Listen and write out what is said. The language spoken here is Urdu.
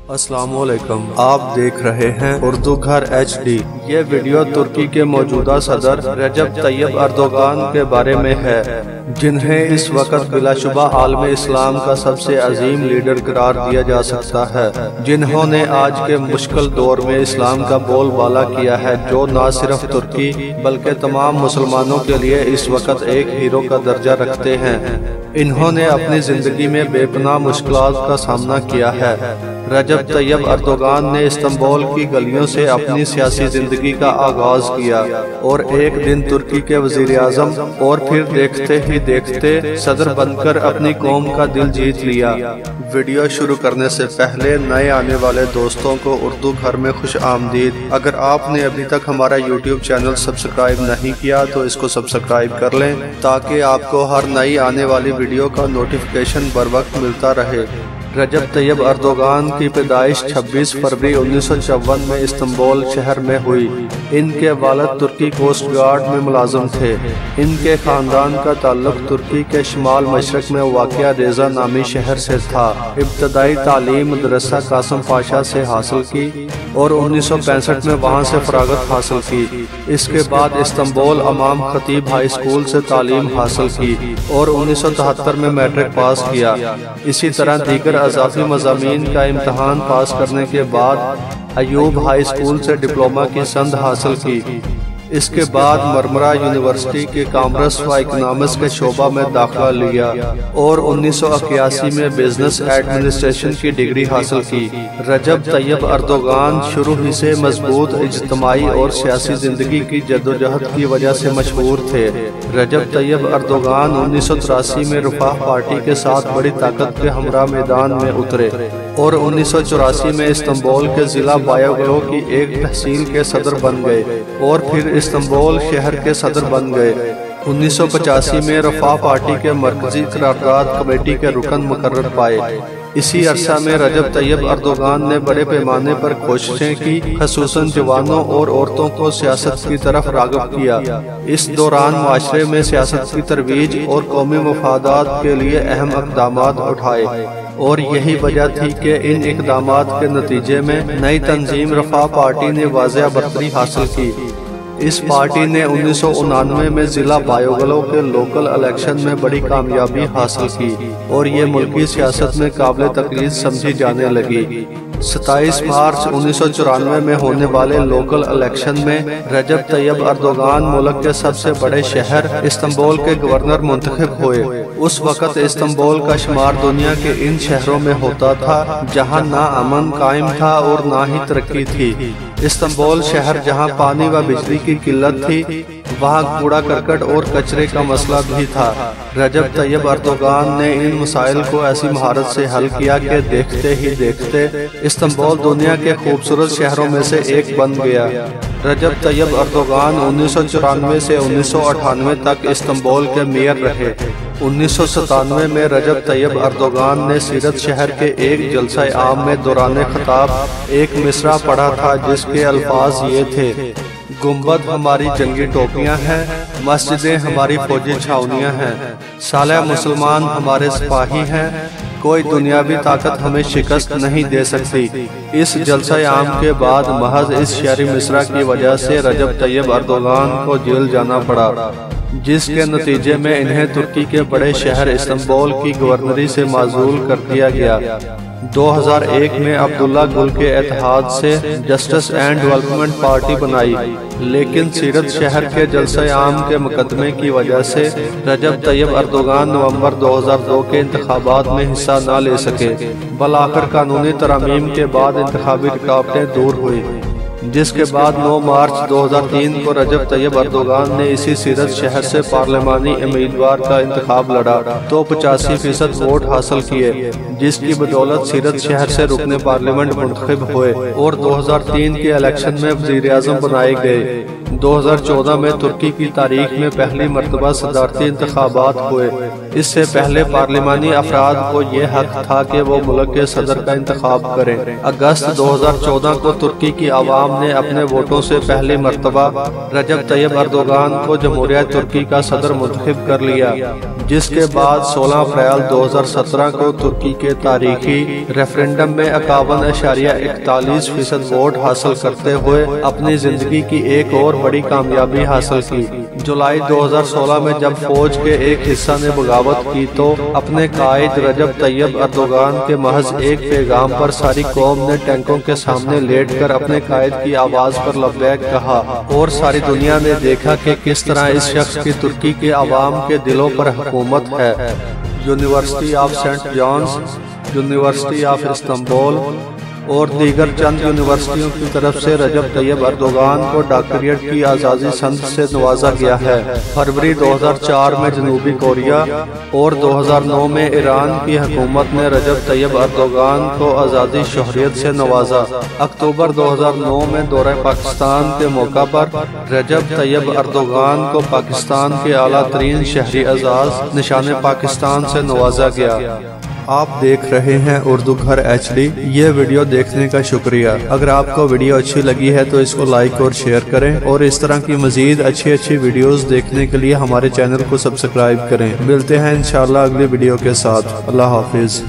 السلام علیکم، آپ دیکھ رہے ہیں اردو گھر HD۔ یہ ویڈیو ترکی کے موجودہ صدر رجب طیب اردوغان کے بارے میں ہے، جنہیں اس وقت بلا شبہ عالم اسلام کا سب سے عظیم لیڈر قرار دیا جا سکتا ہے، جنہوں نے آج کے مشکل دور میں اسلام کا بول بالا کیا ہے، جو نہ صرف ترکی بلکہ تمام مسلمانوں کے لیے اس وقت ایک ہیرو کا درجہ رکھتے ہیں۔ انہوں نے اپنی زندگی میں بے پناہ مشکلات کا سامنا کیا ہے۔ رجب طیب اردوغان نے استنبول کی گلیوں سے اپنی سیاسی زندگی کا آغاز کیا اور ایک دن ترکی کے وزیر اعظم اور پھر دیکھتے ہی دیکھتے صدر بن کر اپنی قوم کا دل جیت لیا۔ ویڈیو شروع کرنے سے پہلے نئے آنے والے دوستوں کو اردو گھر میں خوش آمدید۔ اگر آپ نے ابھی تک ہمارا یوٹیوب چینل سبسکرائب نہیں کیا تو اس کو سبسکرائب کر لیں تاکہ آپ کو ہر نئی آنے والی ویڈیو کا نوٹیفیکیشن بر وقت ملتا رہے۔ رجب طیب اردوغان کی پیدائش 26 فروری 1954 میں استنبول شہر میں ہوئی۔ ان کے والد ترکی کوسٹ گارڈ میں ملازم تھے۔ ان کے خاندان کا تعلق ترکی کے شمال مشرق میں واقع ریزا نامی شہر سے تھا۔ ابتدائی تعلیم مدرسہ قاسم پاشا سے حاصل کی اور 1965 میں وہاں سے فراغت حاصل کی۔ اس کے بعد استنبول امام خطیب ہائی اسکول سے تعلیم حاصل کی اور 1973 میں میٹرک پاس کیا۔ اسی طرح دیگر اضافی مضامین کا امتحان پاس کرنے کے بعد ایوب ہائی اسکول سے ڈپلومہ کی سند حاصل کی۔ اس کے بعد مرمرہ یونیورسٹی کے کامرس و اکنامکس کے شعبہ میں داخلہ لیا اور 1981 میں بزنس ایڈمنسٹریشن کی ڈگری حاصل کی۔ رجب طیب اردوغان شروع ہی سے مضبوط اجتماعی اور سیاسی زندگی کی جدوجہد کی وجہ سے مشہور تھے۔ رجب طیب اردوغان 1983 میں رفاہ پارٹی کے ساتھ بڑی طاقت کے ہمراہ میدان میں اترے اور 1984 میں استنبول کے ضلع بایوگلو کی ایک تحصیل کے صدر بن گئے اور پھر استنبول شہر کے صدر بن گئے۔ 1985 میں رفاہ پارٹی کے مرکزی قرارداد کمیٹی کے رکن مقرر پائے۔ اسی عرصہ میں رجب طیب اردوغان نے بڑے پیمانے پر کوششیں کی، خصوصاً جوانوں اور عورتوں کو سیاست کی طرف راغب کیا۔ اس دوران معاشرے میں سیاست کی ترویج اور قومی مفادات کے لیے اہم اقدامات اٹھائے اور یہی وجہ تھی کہ ان اقدامات کے نتیجے میں نئی تنظیم رفاہ پارٹی نے واضح برتری حاصل کی۔ اس پارٹی نے 1999 میں ضلع بایوگلو کے لوکل الیکشن میں بڑی کامیابی حاصل کی اور یہ ملکی سیاست میں قابل تقلید سمجھی جانے لگی۔ 27 مارچ 1994 میں ہونے والے لوکل الیکشن میں رجب طیب اردوغان ملک کے سب سے بڑے شہر استنبول کے گورنر منتخب ہوئے۔ اس وقت استنبول کا شمار دنیا کے ان شہروں میں ہوتا تھا جہاں نہ امن قائم تھا اور نہ ہی ترقی تھی۔ استنبول شہر جہاں پانی و بجلی کی قلت تھی، وہاں کوڑا کرکٹ اور کچرے کا مسئلہ بھی تھا۔ رجب طیب اردوغان نے ان مسائل کو ایسی مہارت سے حل کیا کہ دیکھتے ہی دیکھتے استنبول دنیا کے خوبصورت شہروں میں سے ایک بن گیا۔ رجب طیب اردوغان 1994 سے 1998 تک استنبول کے میئر رہے۔ 1997 میں رجب طیب اردوغان نے سیرت شہر کے ایک جلسہ عام میں دوران خطاب ایک مصرع پڑھا تھا جس کے الفاظ یہ تھے: گنبد ہماری جنگی ٹوپیاں ہیں، مسجدیں ہماری فوجی چھاؤنیاں ہیں، صالح مسلمان ہمارے سپاہی ہیں، کوئی دنیاوی طاقت ہمیں شکست نہیں دے سکتی۔ اس جلسہ عام کے بعد محض اس شعری مصرع کی وجہ سے رجب طیب اردوغان کو جیل جانا پڑا، جس کے نتیجے میں انہیں ترکی کے بڑے شہر استنبول کی گورنری سے معزول کر دیا گیا۔ 2001 میں عبداللہ گل کے اتحاد سے جسٹس اینڈ ڈیولپمنٹ پارٹی بنائی، لیکن سیرت شہر کے جلسہ عام کے مقدمے کی وجہ سے رجب طیب اردوغان نومبر 2002 کے انتخابات میں حصہ نہ لے سکے۔ بالآخر قانونی ترامیم کے بعد انتخابی رکاوٹیں دور ہوئی، جس کے بعد 9 مارچ 2003 کو رجب طیب اردوغان نے اسی سیرت شہر سے پارلیمانی امیدوار کا انتخاب لڑا تو 85% ووٹ حاصل کیے، جس کی بدولت سیرت شہر سے رکن پارلیمنٹ منتخب ہوئے اور 2003 کے الیکشن میں وزیر اعظم بنائے گئے۔ 2014 میں ترکی کی تاریخ میں پہلی مرتبہ صدارتی انتخابات ہوئے۔ اس سے پہلے پارلیمانی افراد کو یہ حق تھا کہ وہ ملک کے صدر کا انتخاب کریں۔ اگست 2014 کو ترکی کی عوام نے اپنے ووٹوں سے پہلی مرتبہ رجب طیب اردوغان کو جمہوریہ ترکی کا صدر منتخب کر لیا، جس کے بعد 16 اپریل 2017 کو ترکی کے تاریخی ریفرنڈم میں 51.41% ووٹ حاصل کرتے ہوئے اپنی زندگی کی ایک اور بڑی کامیابی حاصل کی۔ جولائی 2016 میں جب فوج کے ایک حصہ نے بغاوت کی تو اپنے قائد رجب طیب اردوغان کے محض ایک پیغام پر ساری قوم نے ٹینکوں کے سامنے لیٹ کر اپنے قائد کی آواز پر لبیک کہا، اور ساری دنیا نے دیکھا کہ کس طرح اس شخص کی ترکی کے عوام کے دلوں پر حکومت ہے۔ University of Saint John's, university of Istanbul اور دیگر چند یونیورسٹیوں کی طرف سے رجب طیب اردوغان کو ڈاکٹریٹ کی اعزازی سند سے نوازا گیا ہے۔ فروری 2004 میں جنوبی کوریا اور 2009 میں ایران کی حکومت نے رجب طیب اردوغان کو اعزازی شہریت سے نوازا۔ اکتوبر 2009 میں دورہ پاکستان کے موقع پر رجب طیب اردوغان کو پاکستان کے اعلیٰ ترین شہری اعزاز نشان پاکستان سے نوازا گیا۔ آپ دیکھ رہے ہیں اردو گھر HD۔ یہ ویڈیو دیکھنے کا شکریہ۔ اگر آپ کو ویڈیو اچھی لگی ہے تو اس کو لائک اور شیئر کریں، اور اس طرح کی مزید اچھی ویڈیوز دیکھنے کے لیے ہمارے چینل کو سبسکرائب کریں۔ ملتے ہیں انشاءاللہ اگلی ویڈیو کے ساتھ۔ اللہ حافظ۔